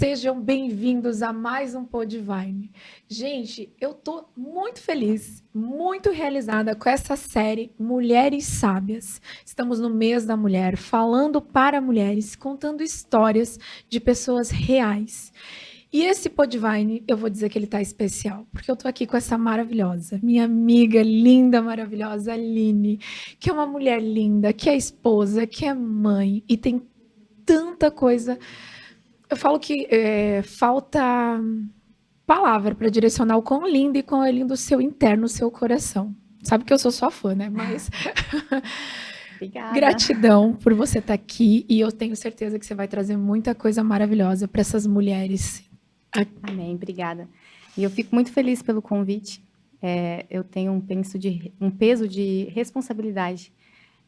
Sejam bem-vindos a mais um Podvine. Gente, eu tô muito feliz, muito realizada com essa série Mulheres Sábias. Estamos no mês da mulher, falando para mulheres, contando histórias de pessoas reais. E esse Podvine, eu vou dizer que ele tá especial, porque eu tô aqui com essa maravilhosa, minha amiga linda, maravilhosa, Aline, que é uma mulher linda, que é esposa, que é mãe e tem tanta coisa. Eu falo que falta palavra para direcionar o quão lindo e quão é lindo o seu interno, o seu coração. Sabe que eu sou sua fã, né? Mas Obrigada. gratidão por você estar aqui e eu tenho certeza que você vai trazer muita coisa maravilhosa para essas mulheres. Amém, obrigada. E eu fico muito feliz pelo convite. Eu tenho um peso de responsabilidade,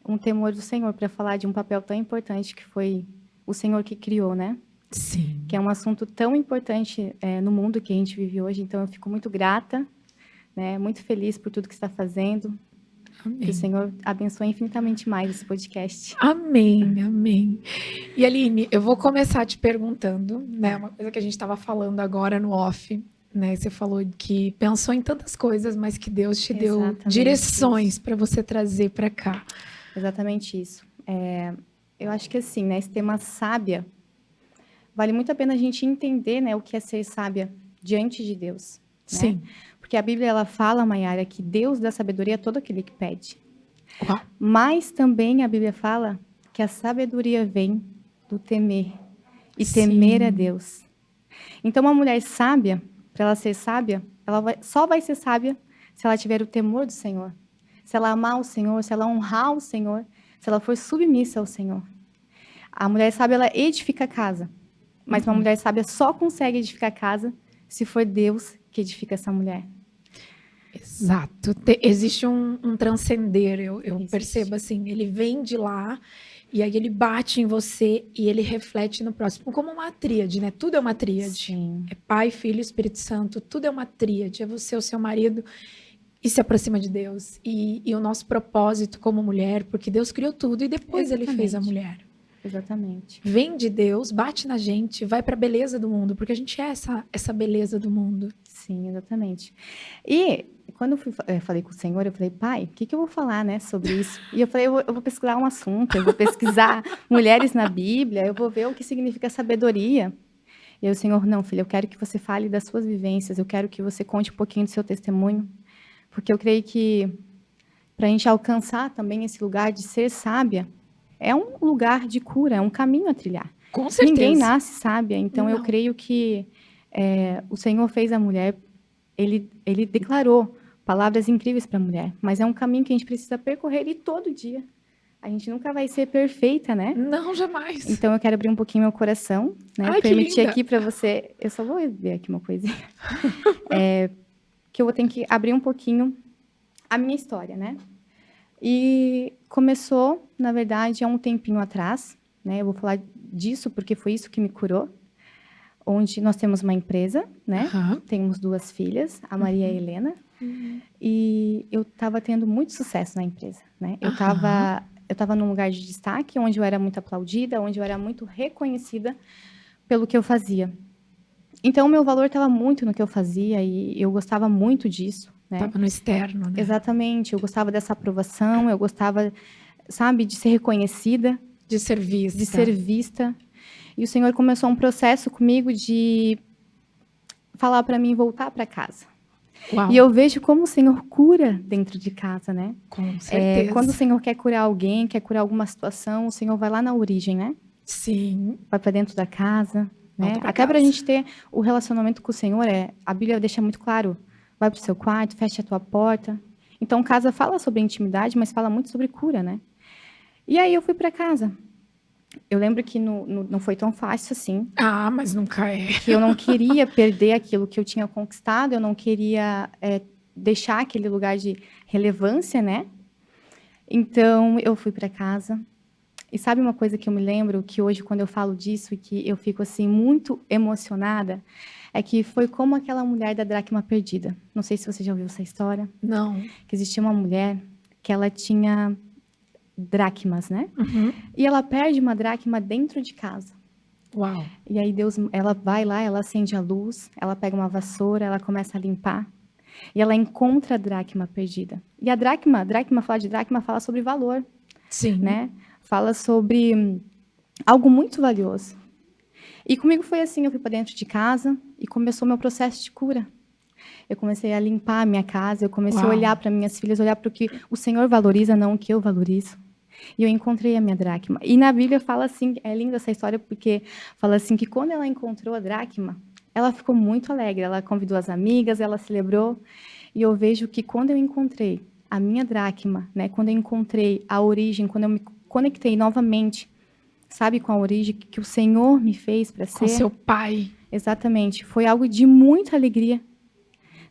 um temor do Senhor para falar de um papel tão importante que foi o Senhor que criou, né? Sim. Que é um assunto tão importante no mundo que a gente vive hoje. Então, eu fico muito grata, né? Muito feliz por tudo que está fazendo. Amém. Que o Senhor abençoe infinitamente mais esse podcast. Amém, amém. E Aline, eu vou começar te perguntando, né? Uma coisa que a gente estava falando agora no off, né? Você falou que pensou em tantas coisas, mas que Deus te deu Exatamente direções para você trazer para cá. Exatamente isso. Eu acho que assim, né? Esse tema sábia, vale muito a pena a gente entender, né, o que é ser sábia diante de Deus. Sim. Né? Porque a Bíblia ela fala, Maiara, que Deus dá sabedoria a todo aquele que pede. Uau. Mas também a Bíblia fala que a sabedoria vem do temer. E temer a Deus. Então, uma mulher sábia, para ela ser sábia, só vai ser sábia se ela tiver o temor do Senhor. Se ela amar o Senhor, se ela honrar o Senhor, se ela for submissa ao Senhor. A mulher sábia, ela edifica a casa. Mas uma mulher sábia só consegue edificar a casa se for Deus que edifica essa mulher. Exato. Existe um transcender, eu percebo assim, ele vem de lá e aí ele bate em você e ele reflete no próximo, como uma tríade, né? Tudo é uma tríade. Sim. É Pai, Filho e Espírito Santo, tudo é uma tríade. É você, o seu marido e se aproxima de Deus. E o nosso propósito como mulher, porque Deus criou tudo e depois ele fez a mulher. Exatamente. Vem de Deus, bate na gente, vai para a beleza do mundo, porque a gente é essa beleza do mundo. Sim, exatamente. E quando eu falei com o Senhor, eu falei, Pai, o que eu vou falar, né, sobre isso? E eu falei, eu vou pesquisar um assunto, eu vou pesquisar mulheres na Bíblia, eu vou ver o que significa sabedoria. E aí o Senhor, não, filha, eu quero que você fale das suas vivências, eu quero que você conte um pouquinho do seu testemunho, porque eu creio que para a gente alcançar também esse lugar de ser sábia, é um lugar de cura, é um caminho a trilhar. Com certeza. Ninguém nasce sábia, então Não. eu creio que o Senhor fez a mulher, ele declarou palavras incríveis para a mulher, mas é um caminho que a gente precisa percorrer e todo dia. A gente nunca vai ser perfeita, né? Não, jamais. Então eu quero abrir um pouquinho meu coração, né? Ai, Permitir que linda. aqui para você. Eu só vou ver aqui uma coisinha. Que eu vou ter que abrir um pouquinho a minha história, né? E começou, na verdade, há um tempinho atrás, né? Eu vou falar disso porque foi isso que me curou. Onde nós temos uma empresa, né? Temos 2 filhas, a Maria e a Helena. E eu estava tendo muito sucesso na empresa, né? Eu estava num lugar de destaque, onde eu era muito aplaudida, onde eu era muito reconhecida pelo que eu fazia. Então, o meu valor estava muito no que eu fazia e eu gostava muito disso, né? Estava no externo, né? Exatamente. Eu gostava dessa aprovação, eu gostava, sabe, de ser reconhecida. De ser vista. De ser vista. E o Senhor começou um processo comigo de falar para mim voltar para casa. Uau. E eu vejo como o Senhor cura dentro de casa, né? Com certeza. Quando o Senhor quer curar alguém, quer curar alguma situação, o Senhor vai lá na origem, né? Sim. Vai para dentro da casa, né? Até para a gente ter o relacionamento com o Senhor, a Bíblia deixa muito claro. Vai para o seu quarto, fecha a tua porta. Então, casa fala sobre intimidade, mas fala muito sobre cura, né? E aí eu fui para casa. Eu lembro que não foi tão fácil assim. Ah, mas nunca é. Que eu não queria perder aquilo que eu tinha conquistado, eu não queria deixar aquele lugar de relevância, né? Então, eu fui para casa. E sabe uma coisa que eu me lembro, que hoje, quando eu falo disso, e que eu fico, assim, muito emocionada, é que foi como aquela mulher da dracma perdida. Não sei se você já ouviu essa história. Não. Que existia uma mulher que ela tinha dracmas, né? E ela perde uma dracma dentro de casa. Uau. E aí Deus, ela vai lá, ela acende a luz, ela pega uma vassoura, ela começa a limpar. E ela encontra a dracma perdida. E a dracma, falar de dracma, fala sobre valor, Sim. né? Fala sobre algo muito valioso. E comigo foi assim, eu fui para dentro de casa e começou meu processo de cura. Eu comecei a limpar a minha casa, eu comecei a olhar para minhas filhas, olhar para o que o Senhor valoriza, não o que eu valorizo. E eu encontrei a minha dracma. E na Bíblia fala assim, é linda essa história, porque fala assim que quando ela encontrou a dracma, ela ficou muito alegre, ela convidou as amigas, ela celebrou. E eu vejo que quando eu encontrei a minha dracma, né, quando eu encontrei a origem, quando eu me conectei novamente, sabe, com a origem que o Senhor me fez para ser. Com seu pai. Exatamente. Foi algo de muita alegria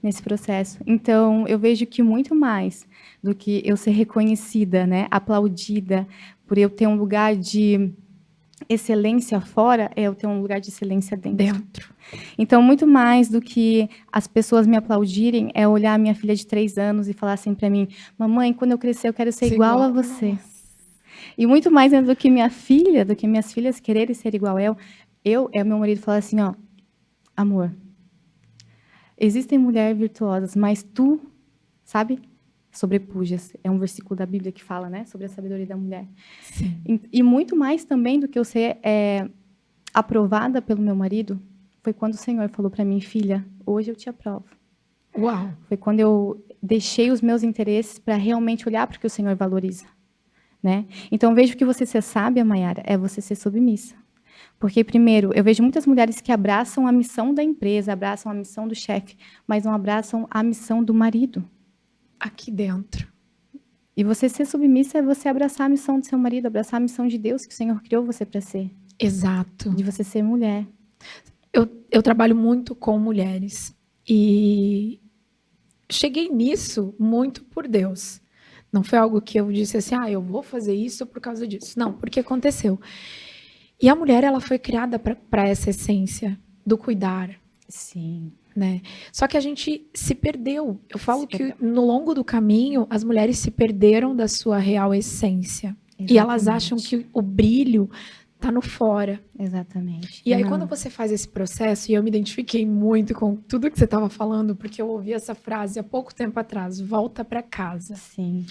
nesse processo. Então, eu vejo que muito mais do que eu ser reconhecida, né, aplaudida, por eu ter um lugar de excelência fora, é eu ter um lugar de excelência dentro. Então, muito mais do que as pessoas me aplaudirem, é olhar a minha filha de 3 anos e falar assim para mim, mamãe, quando eu crescer, eu quero ser igual a você. Nossa. E muito mais do que minha filha, do que minhas filhas quererem ser igual a meu marido fala assim, ó, amor, existem mulheres virtuosas, mas tu, sabe, sobrepujas. É um versículo da Bíblia que fala, né, sobre a sabedoria da mulher. Sim. E muito mais também do que eu ser aprovada pelo meu marido, foi quando o Senhor falou para mim, filha, hoje eu te aprovo. Uau. Foi quando eu deixei os meus interesses para realmente olhar para o que o Senhor valoriza, né? Então, vejo que você ser sábia, Mayara, é você ser submissa. Porque, primeiro, eu vejo muitas mulheres que abraçam a missão da empresa, abraçam a missão do chefe, mas não abraçam a missão do marido. Aqui dentro. E você ser submissa é você abraçar a missão do seu marido, abraçar a missão de Deus que o Senhor criou você para ser. Exato. De você ser mulher. Eu trabalho muito com mulheres e cheguei nisso muito por Deus. Não foi algo que eu disse assim, eu vou fazer isso por causa disso. Não, porque aconteceu. E a mulher, ela foi criada para essa essência do cuidar. Sim. Né? Só que a gente se perdeu. Eu falo que no longo do caminho, as mulheres se perderam da sua real essência. Exatamente. E elas acham que o brilho está no fora. Exatamente. E aí, quando você faz esse processo, e eu me identifiquei muito com tudo que você estava falando, porque eu ouvi essa frase há pouco tempo atrás, volta para casa. Sim.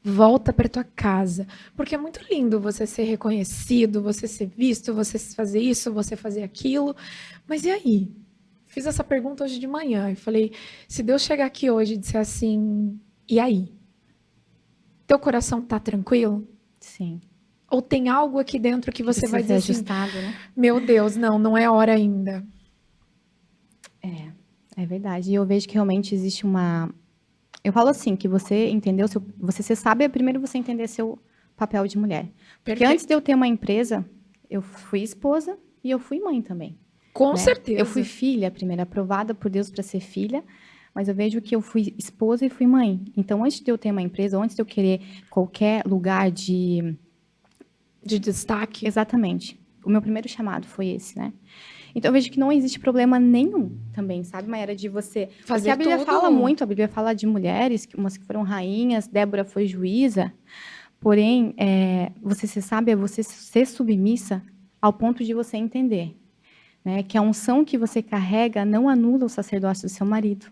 Volta para tua casa, porque é muito lindo você ser reconhecido, você ser visto, você fazer isso, você fazer aquilo, mas e aí? Fiz essa pergunta hoje de manhã e falei, se Deus chegar aqui hoje e disser assim, e aí? Teu coração tá tranquilo? Sim. Ou tem algo aqui dentro que você vai dizer ajustado, assim, né? Meu Deus, não é hora ainda. É verdade. E eu vejo que realmente existe uma... Eu falo assim, que você entendeu, você ser sábia, primeiro você entender seu papel de mulher. Porque Perfeito. Antes de eu ter uma empresa, eu fui esposa e eu fui mãe também. Com certeza. Eu fui filha, primeiro, aprovada por Deus para ser filha, mas eu vejo que eu fui esposa e fui mãe. Então, antes de eu ter uma empresa, antes de eu querer qualquer lugar de destaque. Exatamente. O meu primeiro chamado foi esse, né? Então, eu vejo que não existe problema nenhum também, sabe, Mayara, de você... Fazer Porque a Bíblia tudo. fala muito, a Bíblia fala de mulheres, umas que foram rainhas, Débora foi juíza, porém, você ser sábia, você ser submissa ao ponto de você entender, né, que a unção que você carrega não anula o sacerdócio do seu marido.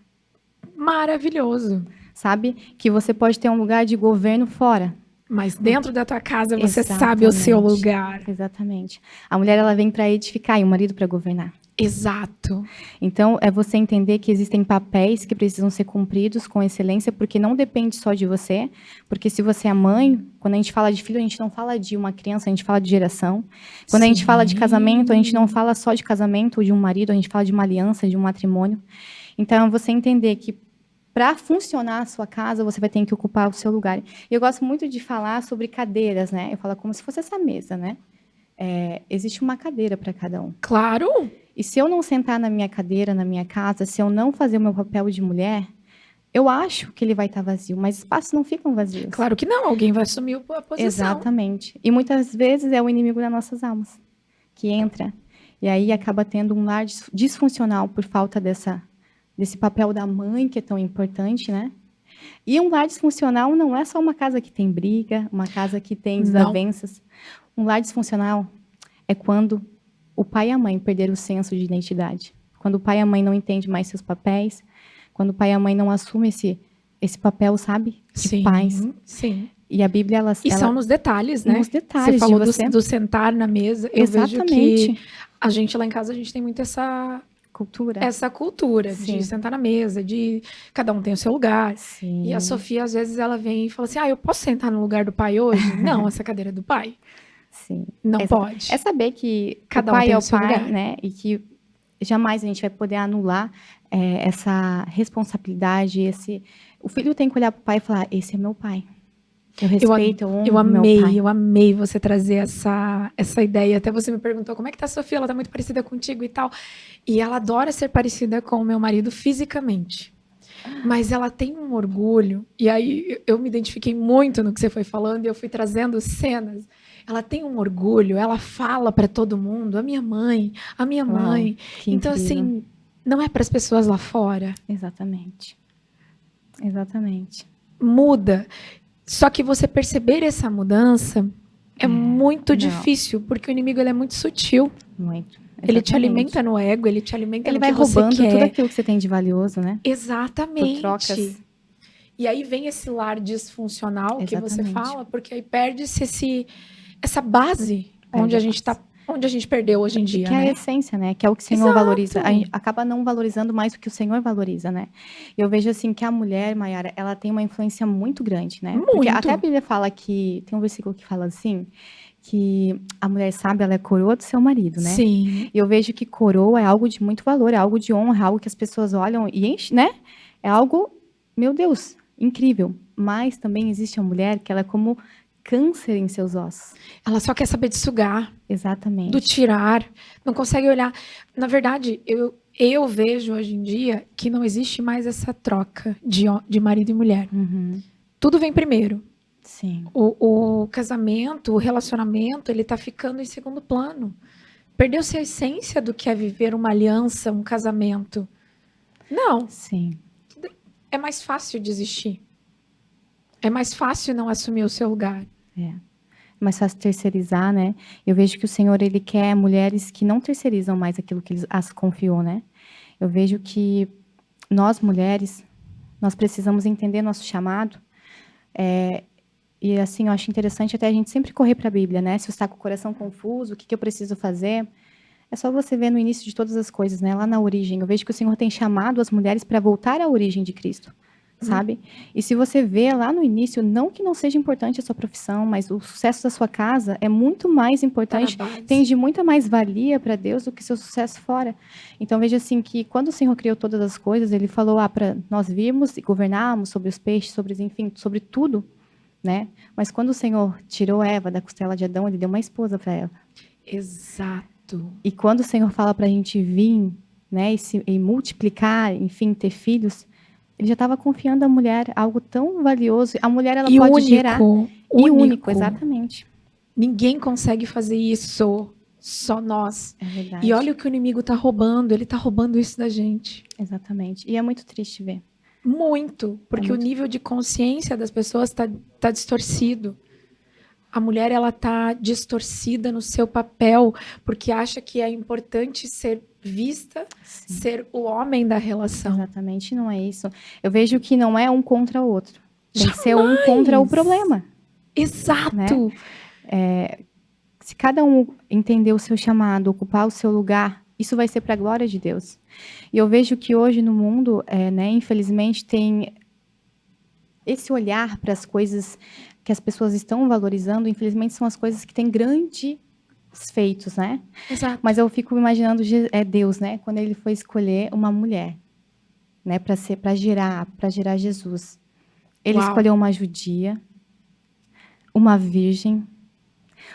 Maravilhoso. Sabe? Que você pode ter um lugar de governo fora. Mas dentro da tua casa você Exatamente. sabe o seu lugar. Exatamente. A mulher ela vem para edificar e o marido para governar. Exato. Então, é você entender que existem papéis que precisam ser cumpridos com excelência, porque não depende só de você. Porque se você é mãe, quando a gente fala de filho, a gente não fala de uma criança, a gente fala de geração. Quando a gente fala de casamento, a gente não fala só de casamento ou de um marido, a gente fala de uma aliança, de um matrimônio. Então, é você entender que para funcionar a sua casa, você vai ter que ocupar o seu lugar. E eu gosto muito de falar sobre cadeiras, né? Eu falo como se fosse essa mesa, né? Existe uma cadeira para cada um. Claro! E se eu não sentar na minha cadeira, na minha casa, se eu não fazer o meu papel de mulher, eu acho que ele vai estar vazio, mas espaços não ficam vazios. Claro que não, alguém vai assumir a posição. Exatamente. E muitas vezes é o inimigo das nossas almas que entra. E aí acaba tendo um lar disfuncional por falta desse papel da mãe, que é tão importante, né? E um lar disfuncional não é só uma casa que tem briga, uma casa que tem desavenças. Um lar disfuncional é quando o pai e a mãe perderam o senso de identidade. Quando o pai e a mãe não entendem mais seus papéis, quando o pai e a mãe não assumem esse papel, sabe? De Sim, pais. sim. E a Bíblia, E são nos detalhes, né? nos detalhes Você falou de você. do sentar na mesa. Eu vejo Exatamente. que a gente lá em casa, a gente tem muito essa Cultura. cultura Sim. de sentar na mesa, de cada um tem o seu lugar. Sim. E a Sofia, às vezes, ela vem e fala assim, eu posso sentar no lugar do pai hoje? Não, essa cadeira é do pai. Sim. Não pode. É saber que Cada o um pai tem é o o seu pai, lugar. né? E que jamais a gente vai poder anular essa responsabilidade. O filho tem que olhar para o pai e falar, esse é meu pai. Eu respeito, eu honro meu pai. Eu amei você trazer essa ideia. Até você me perguntou como é que tá a Sofia, ela tá muito parecida contigo e tal. E ela adora ser parecida com o meu marido fisicamente. Mas ela tem um orgulho, e aí eu me identifiquei muito no que você foi falando, e eu fui trazendo cenas. Ela tem um orgulho, ela fala para todo mundo, a minha mãe. Uau, que Então, incrível. assim, não é para as pessoas lá fora. Exatamente. Exatamente. Muda. Só que você perceber essa mudança é muito difícil, porque o inimigo ele é muito sutil. Muito. Ele te alimenta no ego, ele te alimenta no que você quer. Ele vai roubando tudo aquilo que você tem de valioso, né? Exatamente. Por trocas. E aí vem esse lar disfuncional que você fala, porque aí perde-se essa base onde a gente perdeu hoje em dia, que é né? a essência, né? Que é o que o Senhor valoriza. A gente acaba não valorizando mais o que o Senhor valoriza, né? Eu vejo assim que a mulher, Mayara, ela tem uma influência muito grande, né? Muito. Porque até a Bíblia fala que tem um versículo que fala assim, que a mulher sábia, ela é coroa do seu marido, né? Sim. E eu vejo que coroa é algo de muito valor, é algo de honra, é algo que as pessoas olham e enchem, né? É algo, meu Deus, incrível. Mas também existe a mulher que ela é como câncer em seus ossos. Ela só quer saber de sugar. Exatamente. Do tirar. Não consegue olhar. Na verdade, eu vejo hoje em dia que não existe mais essa troca de marido e mulher. Uhum. Tudo vem primeiro. Sim. O casamento, o relacionamento, ele tá ficando em segundo plano. Perdeu-se a essência do que é viver uma aliança, um casamento. Não. Sim. É mais fácil desistir. É mais fácil não assumir o seu lugar. É mais fácil terceirizar, né? Eu vejo que o Senhor, ele quer mulheres que não terceirizam mais aquilo que ele as confiou, né? Eu vejo que nós, mulheres, nós precisamos entender nosso chamado. E assim, eu acho interessante até a gente sempre correr para a Bíblia, né? Se você está com o coração confuso, o que eu preciso fazer? É só você ver no início de todas as coisas, né? Lá na origem. Eu vejo que o Senhor tem chamado as mulheres para voltar à origem de Cristo. Sabe? E se você vê lá no início, não que não seja importante a sua profissão, mas o sucesso da sua casa é muito mais importante, tem de muita mais valia para Deus do que seu sucesso fora. Então veja assim que quando o Senhor criou todas as coisas, ele falou para nós virmos e governarmos sobre os peixes, enfim, sobre tudo, né? Mas quando o Senhor tirou Eva da costela de Adão, ele deu uma esposa para ela. Exato. E quando o Senhor fala para a gente vir, né, e multiplicar, enfim, ter filhos, ele já estava confiando à mulher algo tão valioso. A mulher, ela pode único, gerar. E único, exatamente. Ninguém consegue fazer isso, só nós. É verdade. E olha o que o inimigo está roubando, ele está roubando isso da gente. Exatamente. E é muito triste ver. Muito, porque o nível de consciência das pessoas está distorcido. A mulher, ela está distorcida no seu papel, porque acha que é importante ser vista, sim, ser o homem da relação. Exatamente, não é isso. Eu vejo que não é um contra o outro. Tem que ser um contra o problema. Exato. Né? Se cada um entender o seu chamado, ocupar o seu lugar, isso vai ser para a glória de Deus. E eu vejo que hoje no mundo, né, infelizmente, tem esse olhar para as coisas que as pessoas estão valorizando, infelizmente, são as coisas que têm grandes feitos, né? Exato. Mas eu fico imaginando Deus, né? Quando ele foi escolher uma mulher, né? Para gerar Jesus. Ele escolheu uma judia, uma virgem,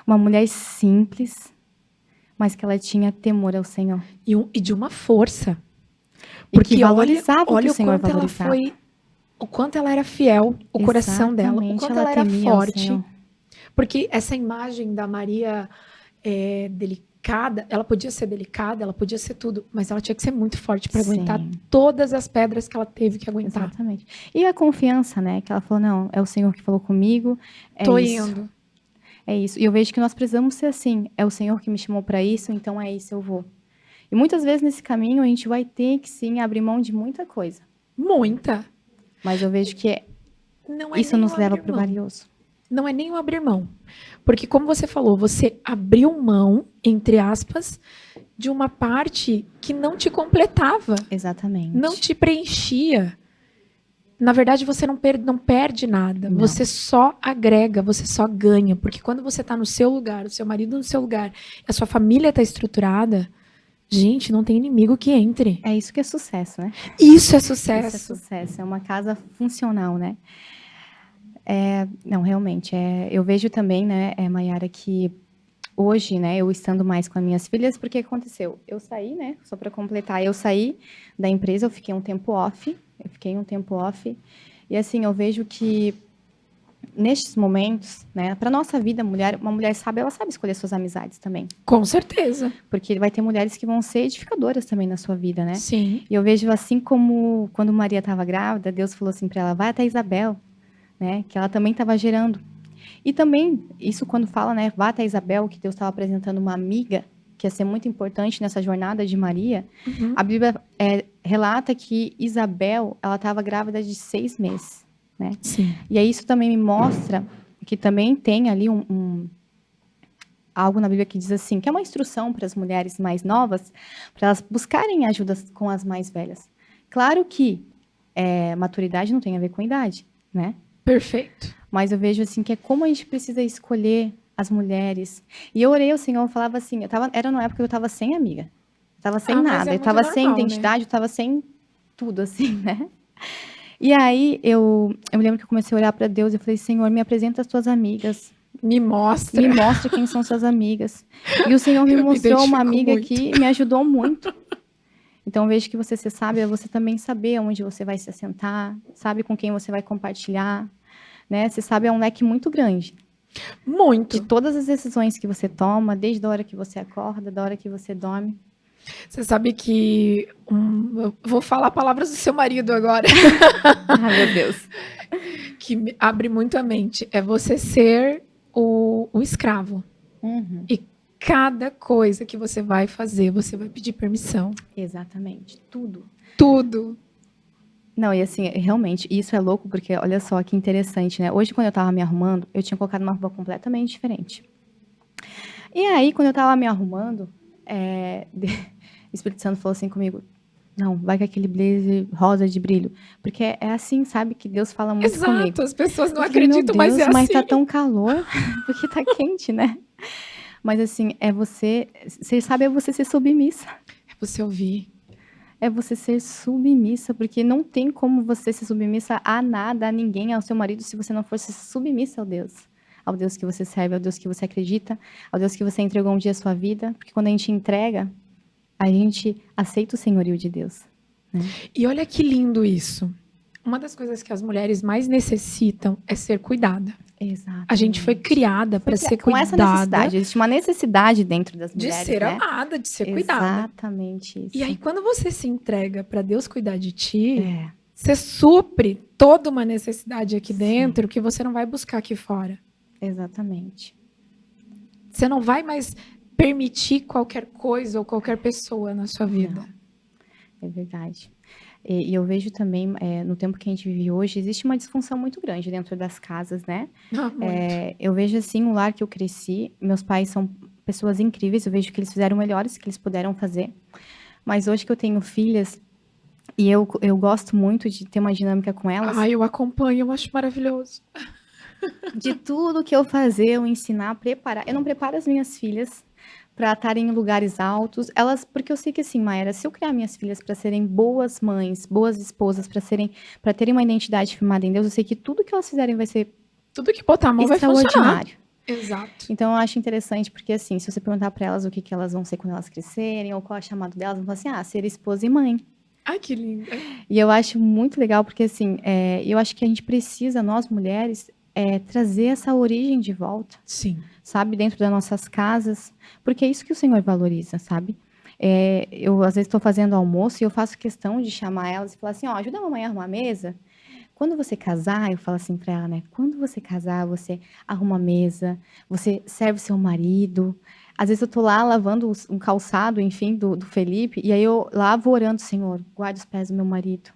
uma mulher simples, mas que ela tinha temor ao Senhor. E de uma força. Porque que valorizava olha o que o Senhor valorizava. O quanto ela era fiel, o coração dela, o quanto ela era forte. Porque essa imagem da Maria delicada, ela podia ser delicada, ela podia ser tudo, mas ela tinha que ser muito forte para aguentar todas as pedras que ela teve que aguentar. Exatamente. E a confiança, né? Que ela falou, não, é o Senhor que falou comigo. Tô indo. É isso. E eu vejo que nós precisamos ser assim. É o Senhor que me chamou para isso, então é isso, eu vou. E muitas vezes nesse caminho a gente vai ter que sim abrir mão de muita coisa. Muita. Mas eu vejo que Não é isso nem nos o leva abrir para o mão. valioso. Não é nem o abrir mão. Porque, como você falou, você abriu mão, entre aspas, de uma parte que não te completava, Exatamente. não te preenchia. Na verdade, você não perde nada. Não. Você só agrega, você só ganha. Porque quando você está no seu lugar, o seu marido no seu lugar, a sua família está estruturada, gente, não tem inimigo que entre. É isso que é sucesso, né? Isso é Isso é sucesso. sucesso. É uma casa funcional, né? Não, realmente. Eu vejo também, né, Mayara, que hoje, né, eu estando mais com as minhas filhas, porque aconteceu? Eu saí, né, só para completar, eu saí da empresa, eu fiquei um tempo off, e assim, eu vejo que nestes momentos, né, para nossa vida, uma mulher sábia, ela sabe escolher suas amizades também, Com certeza. porque vai ter mulheres que vão ser edificadoras também na sua vida, né? Sim. E eu vejo assim como quando Maria estava grávida, Deus falou assim para ela, vai até Isabel, né, que ela também estava gerando. E também, isso quando fala, né, vá até Isabel, que Deus estava apresentando uma amiga, que ia ser muito importante nessa jornada de Maria, Uhum. a Bíblia relata que Isabel, ela estava grávida de 6 meses, né? Sim. E aí isso também me mostra que também tem ali algo na Bíblia que diz assim, que é uma instrução para as mulheres mais novas, para elas buscarem ajuda com as mais velhas. Claro que maturidade não tem a ver com idade, né? Perfeito. Mas eu vejo assim que é como a gente precisa escolher as mulheres. E eu orei ao Senhor, eu falava assim, era numa época que eu estava sem amiga. Eu estava sem Mas nada, é eu muito estava sem normal, identidade, eu estava sem tudo assim, né? E aí eu me lembro que eu comecei a olhar para Deus e falei, Senhor, me apresenta as tuas amigas. Me mostra. Me mostra quem são suas amigas. E o Senhor me Eu me mostrou uma identifico amiga muito. que me ajudou muito. Então, eu vejo que você ser sábia, você também saber onde você vai se assentar, sabe com quem você vai compartilhar, né? Você sabe, é um leque muito grande. Muito. De todas as decisões que você toma, desde a hora que você acorda, da hora que você dorme. Você sabe que eu vou falar palavras do seu marido agora, Ai, meu Deus. que me abre muito a mente. É você ser o escravo. Uhum. E cada coisa que você vai fazer, você vai pedir permissão. Exatamente. Tudo. Tudo. Não, e assim, realmente, isso é louco, porque olha só que interessante, né? Hoje, quando eu tava me arrumando, eu tinha colocado uma roupa completamente diferente. E aí, quando eu tava me arrumando, o Espírito Santo falou assim comigo, não, vai com aquele blazer rosa de brilho. Porque é assim, sabe, que Deus fala muito Exato, comigo. as pessoas não Eu falei, acreditam, meu Deus, mas é mas assim. tá tão calor, porque tá quente, né? Mas assim, você sabe, é você ser submissa. É você ouvir. É você ser submissa, porque não tem como você ser submissa a nada, a ninguém, ao seu marido, se você não fosse submissa ao Deus que você serve, ao Deus que você acredita, ao Deus que você entregou um dia a sua vida, porque quando a gente entrega, a gente aceita o senhorio de Deus. Né? E olha que lindo isso. Uma das coisas que as mulheres mais necessitam é ser cuidada. Exato. A gente foi criada para ser com cuidada. essa necessidade. Existe uma necessidade dentro das de mulheres, ser né? amada, de ser cuidada. Exatamente isso. E aí, quando você se entrega para Deus cuidar de ti, É, você supre toda uma necessidade aqui Sim. dentro que você não vai buscar aqui fora. exatamente. Você não vai mais permitir qualquer coisa ou qualquer pessoa na sua vida. É verdade. E eu vejo também, no tempo que a gente vive hoje, existe uma disfunção muito grande dentro das casas, né? Ah, muito. Eu vejo, assim, o lar que eu cresci, meus pais são pessoas incríveis, eu vejo que eles fizeram o melhores que eles puderam fazer. Mas hoje que eu tenho filhas, e eu gosto muito de ter uma dinâmica com elas, Ai, eu acompanho, eu acho maravilhoso. de tudo que eu fazer, eu ensinar, preparar. Eu não preparo as minhas filhas para estarem em lugares altos. Porque eu sei que assim, Mayara, se eu criar minhas filhas para serem boas mães, boas esposas, para terem uma identidade firmada em Deus, eu sei que tudo que elas fizerem vai ser Tudo que botar a mão vai funcionar. extraordinário. Exato. Então eu acho interessante porque assim, se você perguntar para elas o que elas vão ser quando elas crescerem ou qual é o chamado delas, vão falar assim: ser esposa e mãe. Ai, que lindo. E eu acho muito legal porque assim, eu acho que a gente precisa, nós mulheres, trazer essa origem de volta. Sim. Sabe, dentro das nossas casas, porque é isso que o Senhor valoriza, sabe? Eu, às vezes, estou fazendo almoço e eu faço questão de chamar elas e falar assim, ó, ajuda a mamãe a arrumar a mesa. quando você casar, eu falo assim para ela, né? Quando você casar, você arruma a mesa, você serve seu marido. Às vezes eu tô lá lavando um calçado, enfim, do Felipe, e aí eu lá vou orando, Senhor, guarda os pés do meu marido,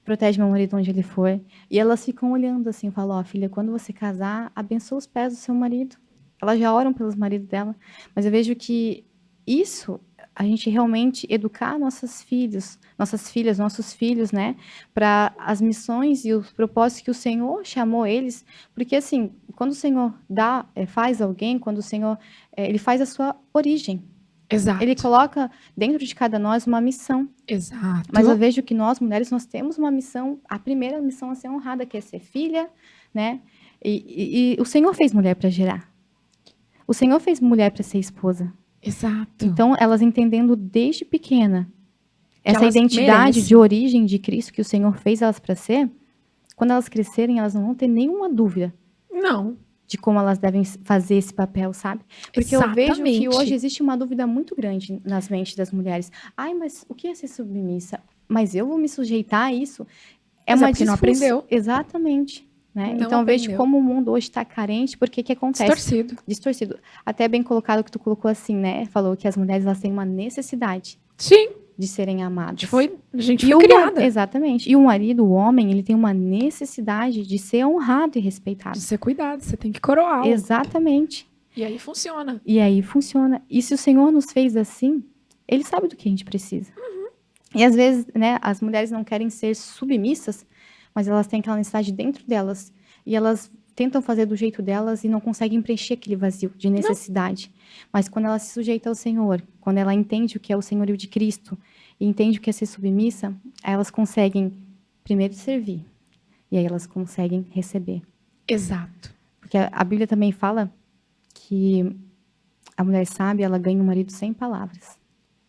protege meu marido onde ele for. E elas ficam olhando assim, eu falo, ó, filha, quando você casar, abençoa os pés do seu marido. Elas já oram pelos maridos dela, mas eu vejo que isso, a gente realmente educar nossas filhas, nossos filhos, né, para as missões e os propósitos que o Senhor chamou eles, porque assim, quando o Senhor faz alguém, quando o Senhor, ele faz a sua origem. Exato. Ele coloca dentro de cada nós uma missão. Exato. Mas eu vejo que nós, mulheres, nós temos uma missão, a primeira missão a ser honrada, que é ser filha, né? E o Senhor fez mulher para gerar. O Senhor fez mulher para ser esposa. Exato. Então, elas entendendo desde pequena essa elas identidade merecem. de origem de Cristo que o Senhor fez elas para ser, quando elas crescerem, elas não vão ter nenhuma dúvida Não. de como elas devem fazer esse papel, sabe? Porque eu vejo que hoje existe uma dúvida muito grande nas mentes das mulheres. Ai, mas o que é ser submissa? Mas eu vou me sujeitar a isso? Mas é porque não aprendeu. Exatamente. Né? Não então, eu vejo aprendeu. como o mundo hoje está carente, porque o que acontece? Distorcido. Até bem colocado que tu colocou assim, né? Falou que as mulheres elas têm uma necessidade. Sim. De serem amadas. A gente foi criada. Exatamente. E o marido, o homem, ele tem uma necessidade de ser honrado e respeitado. De ser cuidado, você tem que coroar. Exatamente. E aí funciona. E se o Senhor nos fez assim, Ele sabe do que a gente precisa. Uhum. E às vezes, né, as mulheres não querem ser submissas, mas elas têm aquela necessidade dentro delas. E elas tentam fazer do jeito delas e não conseguem preencher aquele vazio de necessidade. Não. Mas quando ela se sujeita ao Senhor, quando ela entende o que é o senhorio de Cristo e entende o que é ser submissa, elas conseguem primeiro servir e aí elas conseguem receber. Exato. Porque a Bíblia também fala que a mulher sábia, ela ganha um marido sem palavras.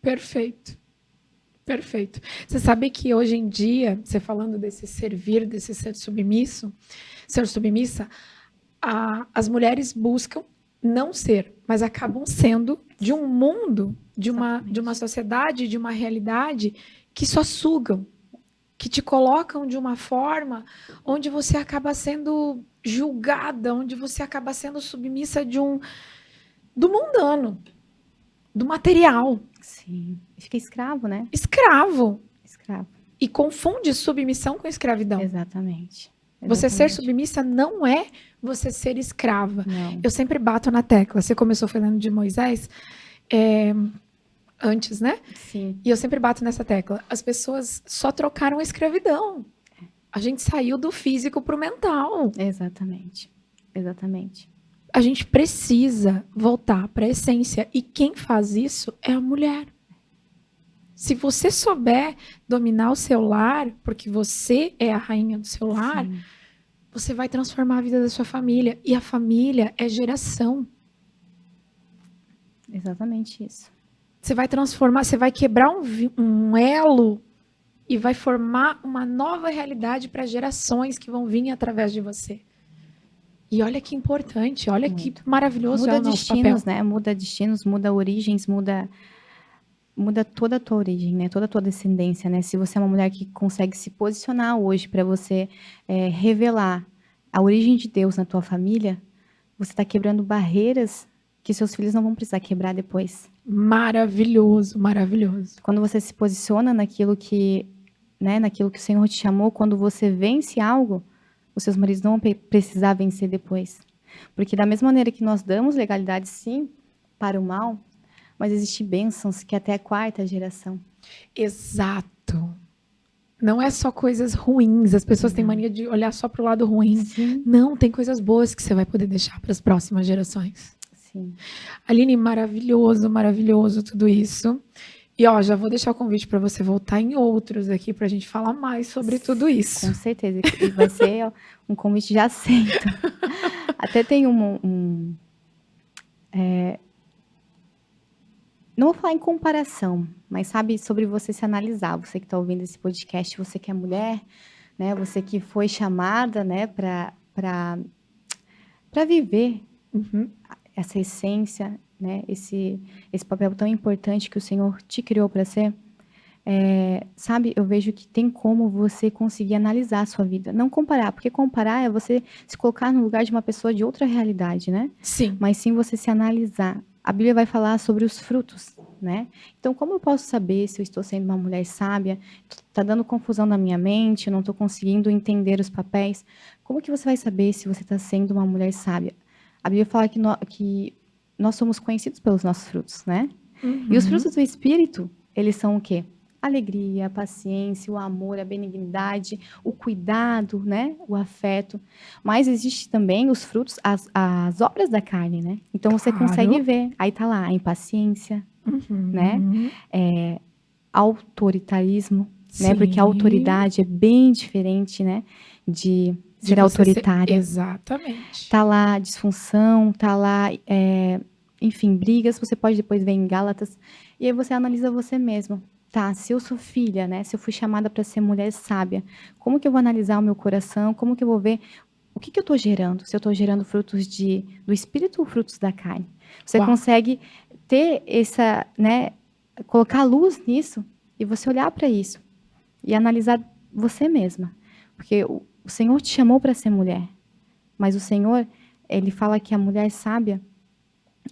Perfeito. Perfeito. Você sabe que hoje em dia, você falando desse servir, desse ser submissa, as mulheres buscam não ser, mas acabam sendo de um mundo, de uma sociedade, de uma realidade que só sugam, que te colocam de uma forma onde você acaba sendo julgada, onde você acaba sendo submissa do mundano, do material. Sim. Fica escravo, né? Escravo. E confunde submissão com escravidão. Exatamente. Você ser submissa não é você ser escrava. Não. Eu sempre bato na tecla. Você começou falando de Moisés antes, né? Sim. E eu sempre bato nessa tecla. As pessoas só trocaram a escravidão. A gente saiu do físico para o mental. Exatamente. A gente precisa voltar para a essência. E quem faz isso é a mulher. Se você souber dominar o seu lar, porque você é a rainha do seu lar, sim, você vai transformar a vida da sua família. E a família é geração. Exatamente isso. Você vai transformar, você vai quebrar um elo e vai formar uma nova realidade para gerações que vão vir através de você. E olha que importante, olha que maravilhoso é o nosso papel. Muda destinos, né? Muda destinos, muda origens, muda toda a tua origem, né? Toda a tua descendência, né? Se você é uma mulher que consegue se posicionar hoje para você revelar a origem de Deus na tua família, você está quebrando barreiras que seus filhos não vão precisar quebrar depois. Maravilhoso, maravilhoso. Quando você se posiciona naquilo que o Senhor te chamou, quando você vence algo, os seus maridos não vão precisar vencer depois. Porque da mesma maneira que nós damos legalidade, sim, para o mal, mas existem bênçãos que até a 4ª geração. Exato. Não é só coisas ruins. As pessoas têm mania de olhar só para o lado ruim. Sim. Não, tem coisas boas que você vai poder deixar para as próximas gerações. Sim. Aline, maravilhoso, maravilhoso tudo isso. E ó, já vou deixar o convite para você voltar em outros aqui para a gente falar mais sobre tudo isso. Com certeza. E vai ser um convite já aceito. Até tem não vou falar em comparação, mas sabe, sobre você se analisar. Você que está ouvindo esse podcast, você que é mulher, né? Você que foi chamada, né, para viver essa essência, né? Esse papel tão importante que o Senhor te criou para ser. sabe, eu vejo que tem como você conseguir analisar a sua vida. Não comparar, porque comparar é você se colocar no lugar de uma pessoa de outra realidade, né? Sim. Mas sim você se analisar. A Bíblia vai falar sobre os frutos, né? Então, como eu posso saber se eu estou sendo uma mulher sábia? Está dando confusão na minha mente, eu não estou conseguindo entender os papéis. Como que você vai saber se você está sendo uma mulher sábia? A Bíblia fala que nós somos conhecidos pelos nossos frutos, né? E os frutos do Espírito, eles são o quê? A alegria, a paciência, o amor, a benignidade, o cuidado, né? O afeto. Mas existe também os frutos, as obras da carne, né? Então você consegue ver. Aí tá lá a impaciência, né? Autoritarismo, né? Porque a autoridade é bem diferente, né? De ser autoritária. Exatamente. Tá lá disfunção, tá lá, enfim, brigas. Você pode depois ver em Gálatas. E aí você analisa você mesmo. Tá, se eu sou filha, né? Se eu fui chamada para ser mulher sábia, como que eu vou analisar o meu coração? Como que eu vou ver o que eu estou gerando? Se eu estou gerando frutos do espírito ou frutos da carne? Você consegue ter essa, né? Colocar luz nisso e você olhar para isso e analisar você mesma, porque o Senhor te chamou para ser mulher, mas o Senhor, ele fala que a mulher sábia,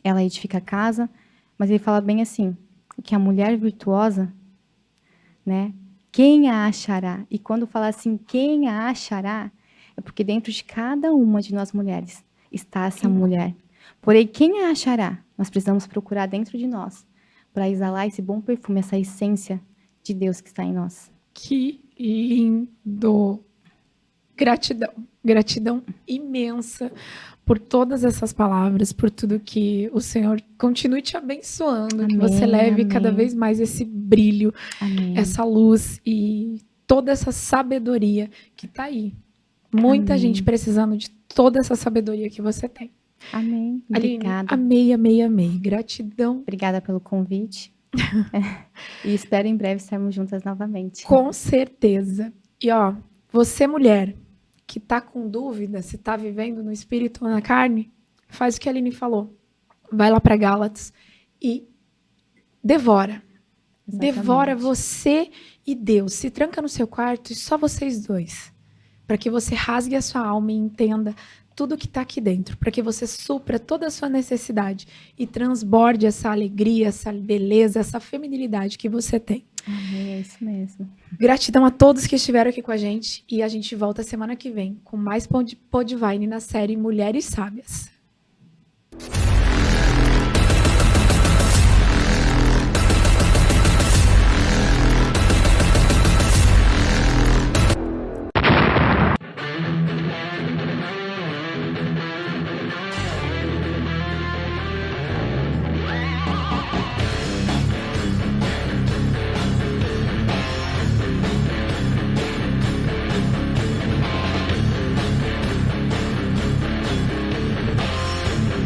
ela edifica a casa, mas ele fala bem assim, que a mulher virtuosa, né? Quem a achará? E quando fala assim, quem a achará, é porque dentro de cada uma de nós mulheres está essa mulher. Porém, quem a achará? Nós precisamos procurar dentro de nós para exalar esse bom perfume, essa essência de Deus que está em nós. Que lindo! Gratidão, gratidão imensa por todas essas palavras, por tudo que o Senhor continue te abençoando, que você leve cada vez mais esse brilho, essa luz e toda essa sabedoria que está aí. Muita gente precisando de toda essa sabedoria que você tem. Amém. Obrigada. Aline, amei. Gratidão. Obrigada pelo convite. E espero em breve estarmos juntas novamente. Com certeza. E ó, você mulher que está com dúvida se está vivendo no espírito ou na carne, faz o que a Aline falou. Vai lá para Gálatas e devora. Exatamente. Devora você e Deus. Se tranca no seu quarto e só vocês dois. Para que você rasgue a sua alma e entenda tudo que está aqui dentro. Para que você supra toda a sua necessidade e transborde essa alegria, essa beleza, essa feminilidade que você tem. É isso mesmo. Gratidão a todos que estiveram aqui com a gente e a gente volta semana que vem com mais Podvine na série Mulheres Sábias.